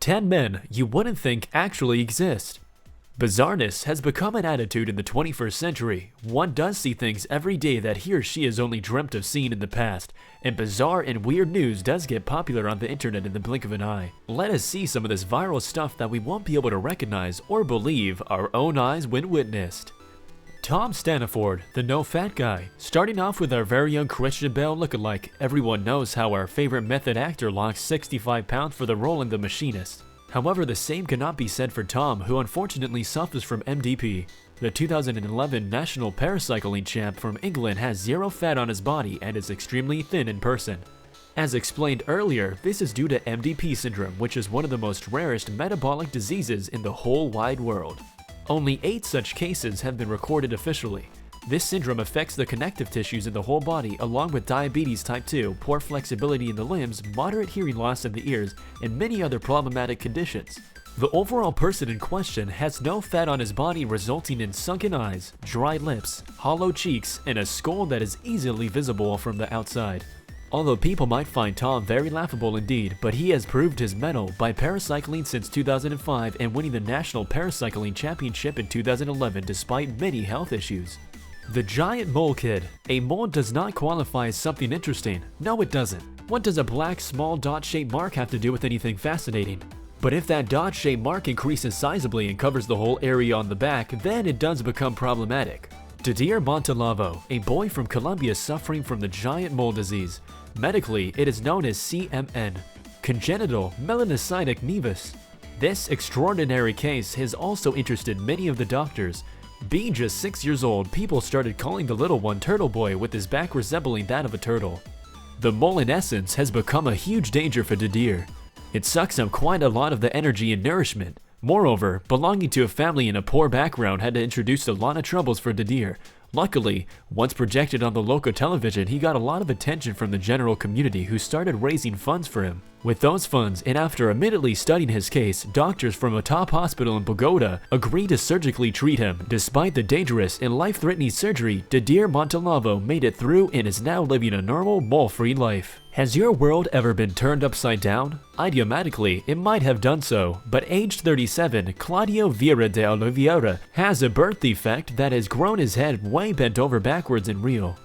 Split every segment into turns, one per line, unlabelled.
10 men you wouldn't think actually exist. Bizarreness has become an attitude in the 21st century. One does see things every day that he or she has only dreamt of seeing in the past, and bizarre and weird news does get popular on the internet in the blink of an eye. Let us see some of this viral stuff that we won't be able to recognize or believe our own eyes when witnessed. Tom Staniford, the no-fat guy. Starting off with our very own Christian Bale lookalike, everyone knows how our favorite method actor lost 65 pounds for the role in The Machinist. However, the same cannot be said for Tom, who unfortunately suffers from MDP. The 2011 national paracycling champ from England has zero fat on his body and is extremely thin in person. As explained earlier, this is due to MDP syndrome, which is one of the most rarest metabolic diseases in the whole wide world. Only 8 such cases have been recorded officially. This syndrome affects the connective tissues in the whole body, along with diabetes type 2, poor flexibility in the limbs, moderate hearing loss in the ears, and many other problematic conditions. The overall person in question has no fat on his body, resulting in sunken eyes, dry lips, hollow cheeks, and a skull that is easily visible from the outside. Although people might find Tom very laughable indeed, but he has proved his mettle by paracycling since 2005 and winning the National Paracycling Championship in 2011 despite many health issues. The Giant Mole Kid. A mole does not qualify as something interesting. No, it doesn't. What does a black small dot-shaped mark have to do with anything fascinating? But if that dot-shaped mark increases sizably and covers the whole area on the back, then it does become problematic. Didier Montalavo, a boy from Colombia suffering from the giant mole disease. Medically, it is known as CMN, congenital melanocytic nevus. This extraordinary case has also interested many of the doctors. Being just 6 years old, people started calling the little one Turtle Boy, with his back resembling that of a turtle. The mole in essence has become a huge danger for Didier. It sucks up quite a lot of the energy and nourishment. Moreover, belonging to a family in a poor background had introduced a lot of troubles for Didier. Luckily, once projected on the local television, he got a lot of attention from the general community, who started raising funds for him. With those funds, and after immediately studying his case, doctors from a top hospital in Bogota agreed to surgically treat him. Despite the dangerous and life-threatening surgery, Didier Montalavo made it through and is now living a normal, mole-free life. Has your world ever been turned upside down? Idiomatically, it might have done so, but aged 37, Claudio Vieira de Oliveira has a birth defect that has grown his head way bent over backwards in real.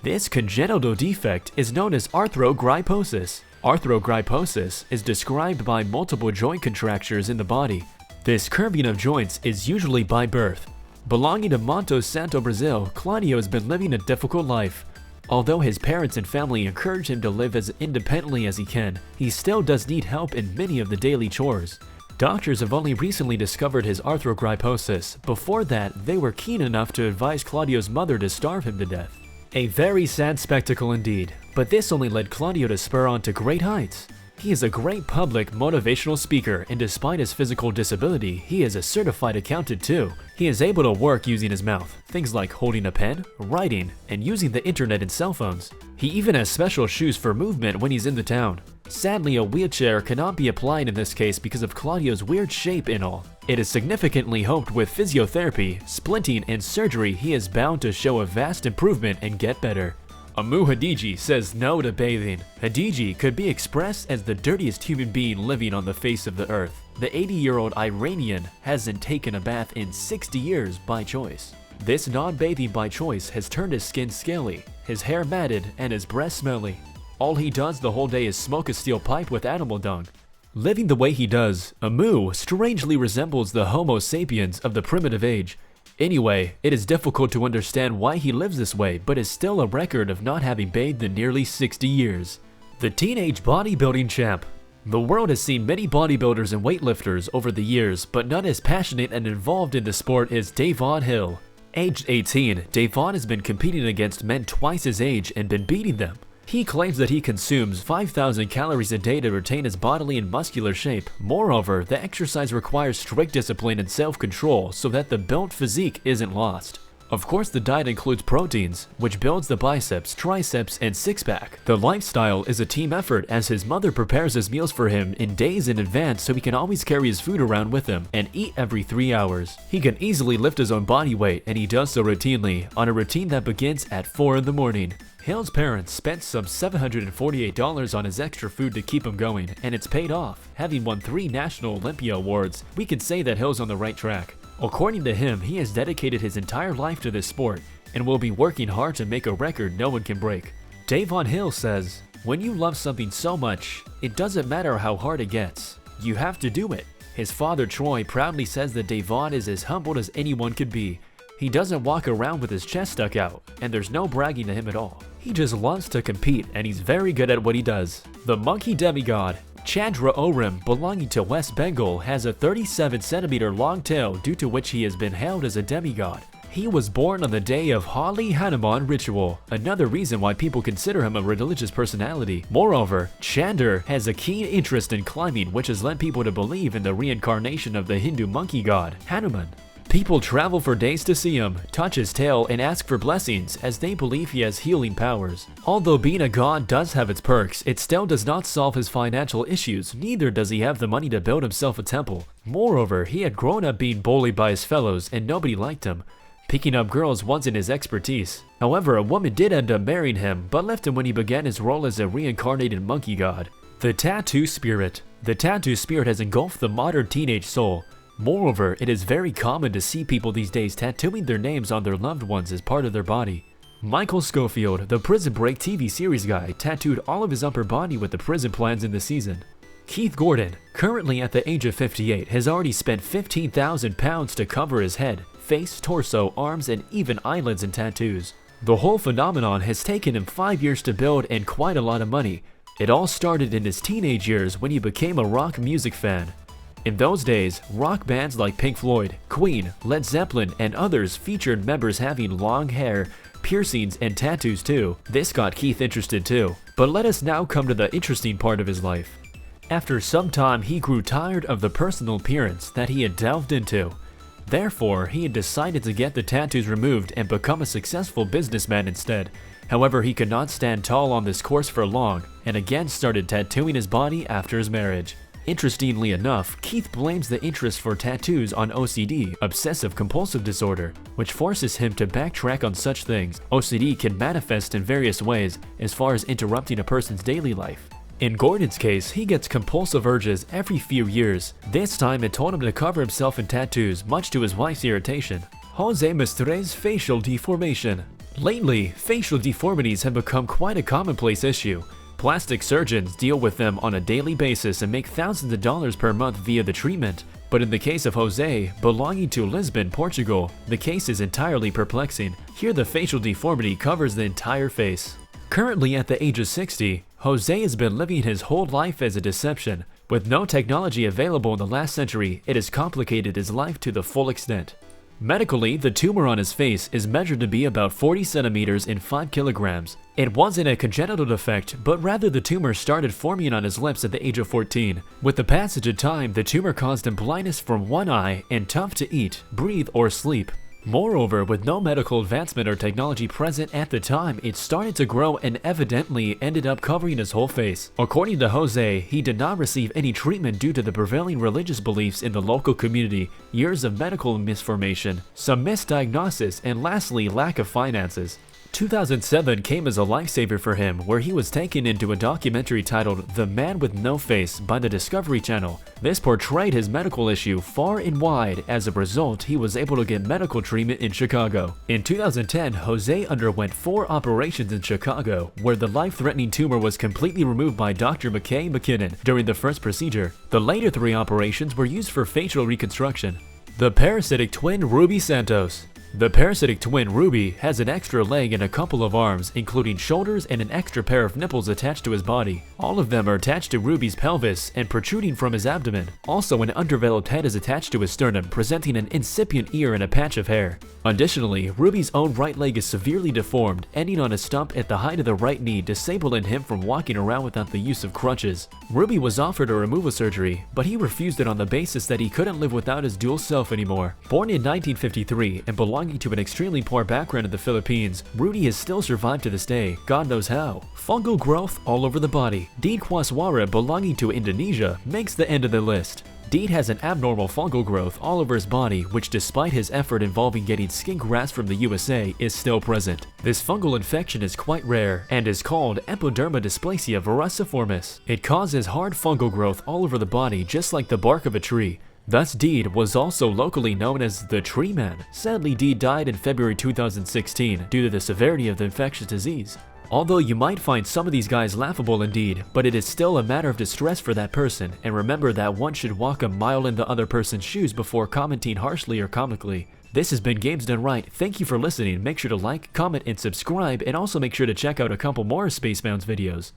This congenital defect is known as arthrogryposis. Arthrogryposis is described by multiple joint contractures in the body. This curving of joints is usually by birth. Belonging to Monte Santo, Brazil, Claudio has been living a difficult life. Although his parents and family encourage him to live as independently as he can, he still does need help in many of the daily chores. Doctors have only recently discovered his arthrogryposis. Before that, they were keen enough to advise Claudio's mother to starve him to death. A very sad spectacle indeed, but this only led Claudio to spur on to great heights. He is a great public motivational speaker, and despite his physical disability, he is a certified accountant too. He is able to work using his mouth, things like holding a pen, writing, and using the internet and cell phones. He even has special shoes for movement when he's in the town. Sadly, a wheelchair cannot be applied in this case because of Claudio's weird shape and all. It is significantly hoped with physiotherapy, splinting, and surgery he is bound to show a vast improvement and get better. Amu Hadiji says no to bathing. Hadiji could be expressed as the dirtiest human being living on the face of the earth. The 80-year-old Iranian hasn't taken a bath in 60 years by choice. This non-bathing by choice has turned his skin scaly, his hair matted, and his breath smelly. All he does the whole day is smoke a steel pipe with animal dung. Living the way he does, Amu strangely resembles the Homo sapiens of the primitive age. Anyway, it is difficult to understand why he lives this way, but is still a record of not having bathed in nearly 60 years. The teenage bodybuilding champ. The world has seen many bodybuilders and weightlifters over the years, but none as passionate and involved in the sport as Davon Hill. Aged 18, Davon has been competing against men twice his age and been beating them. He claims that he consumes 5,000 calories a day to retain his bodily and muscular shape. Moreover, the exercise requires strict discipline and self-control so that the built physique isn't lost. Of course, the diet includes proteins, which builds the biceps, triceps, and six-pack. The lifestyle is a team effort, as his mother prepares his meals for him in days in advance so he can always carry his food around with him and eat every 3 hours. He can easily lift his own body weight, and he does so routinely, on a routine that begins at 4 in the morning. Hale's parents spent some $748 on his extra food to keep him going, and it's paid off. Having won 3 National Olympia Awards, we can say that Hale's on the right track. According to him, he has dedicated his entire life to this sport and will be working hard to make a record no one can break. Davon Hill says, "When you love something so much, it doesn't matter how hard it gets. You have to do it." His father Troy proudly says that Davon is as humbled as anyone could be. He doesn't walk around with his chest stuck out, and there's no bragging to him at all. He just loves to compete, and he's very good at what he does. The monkey demigod, Chandra Orim, belonging to West Bengal, has a 37-centimeter long tail, due to which he has been hailed as a demigod. He was born on the day of Holi Hanuman ritual, another reason why people consider him a religious personality. Moreover, Chandra has a keen interest in climbing, which has led people to believe in the reincarnation of the Hindu monkey god, Hanuman. People travel for days to see him, touch his tail, and ask for blessings, as they believe he has healing powers. Although being a god does have its perks, it still does not solve his financial issues, neither does he have the money to build himself a temple. Moreover, he had grown up being bullied by his fellows, and nobody liked him. Picking up girls wasn't his expertise. However, a woman did end up marrying him, but left him when he began his role as a reincarnated monkey god. The tattoo spirit. The tattoo spirit has engulfed the modern teenage soul. Moreover, it is very common to see people these days tattooing their names on their loved ones as part of their body. Michael Schofield, the Prison Break TV series guy, tattooed all of his upper body with the prison plans in the season. Keith Gordon, currently at the age of 58, has already spent £15,000 to cover his head, face, torso, arms, and even eyelids in tattoos. The whole phenomenon has taken him 5 years to build and quite a lot of money. It all started in his teenage years when he became a rock music fan. In those days, rock bands like Pink Floyd, Queen, Led Zeppelin, and others featured members having long hair, piercings, and tattoos too. This got Keith interested too. But let us now come to the interesting part of his life. After some time, he grew tired of the personal appearance that he had delved into. Therefore, he had decided to get the tattoos removed and become a successful businessman instead. However, he could not stand tall on this course for long, and again started tattooing his body after his marriage. Interestingly enough, Keith blames the interest for tattoos on OCD, obsessive compulsive disorder, which forces him to backtrack on such things. OCD can manifest in various ways, as far as interrupting a person's daily life. In Gordon's case, he gets compulsive urges every few years. This time it told him to cover himself in tattoos, much to his wife's irritation. Jose Mestre's facial deformation. Lately, facial deformities have become quite a commonplace issue. Plastic surgeons deal with them on a daily basis and make thousands of dollars per month via the treatment. But in the case of Jose, belonging to Lisbon, Portugal, the case is entirely perplexing. Here the facial deformity covers the entire face. Currently at the age of 60, Jose has been living his whole life as a deception. With no technology available in the last century, it has complicated his life to the full extent. Medically, the tumor on his face is measured to be about 40 centimeters and 5 kilograms. It wasn't a congenital defect, but rather the tumor started forming on his lips at the age of 14. With the passage of time, the tumor caused him blindness from one eye and tough to eat, breathe, or sleep. Moreover, with no medical advancement or technology present at the time, it started to grow and evidently ended up covering his whole face. According to Jose, he did not receive any treatment due to the prevailing religious beliefs in the local community, years of medical misformation, some misdiagnosis, and lastly, lack of finances. 2007 came as a lifesaver for him, where he was taken into a documentary titled The Man with No Face by the Discovery Channel. This portrayed his medical issue far and wide. As a result, he was able to get medical treatment in Chicago. In 2010, Jose underwent 4 operations in Chicago, where the life-threatening tumor was completely removed by Dr. McKay McKinnon during the first procedure. The later 3 operations were used for facial reconstruction. The parasitic twin Ruby Santos. The parasitic twin Ruby has an extra leg and a couple of arms, including shoulders and an extra pair of nipples attached to his body. All of them are attached to Ruby's pelvis and protruding from his abdomen. Also, an underdeveloped head is attached to his sternum, presenting an incipient ear and a patch of hair. Additionally, Ruby's own right leg is severely deformed, ending on a stump at the height of the right knee, disabling him from walking around without the use of crutches. Ruby was offered a removal surgery, but he refused it on the basis that he couldn't live without his dual self anymore. Born in 1953 and belonging belonging to an extremely poor background in the Philippines, Rudy has still survived to this day, God knows how. Fungal growth all over the body. Deed Kwaswara belonging to Indonesia makes the end of the list. Deed has an abnormal fungal growth all over his body, which despite his effort involving getting skin grafts from the USA is still present. This fungal infection is quite rare and is called epidermal dysplasia verruciformis. It causes hard fungal growth all over the body just like the bark of a tree. Thus, Deed was also locally known as the Tree Man. Sadly, Deed died in February 2016 due to the severity of the infectious disease. Although you might find some of these guys laughable indeed, but it is still a matter of distress for that person, and remember that one should walk a mile in the other person's shoes before commenting harshly or comically. This has been Games Done Right. Thank you for listening. Make sure to like, comment, and subscribe, and also make sure to check out a couple more Spacebound's videos.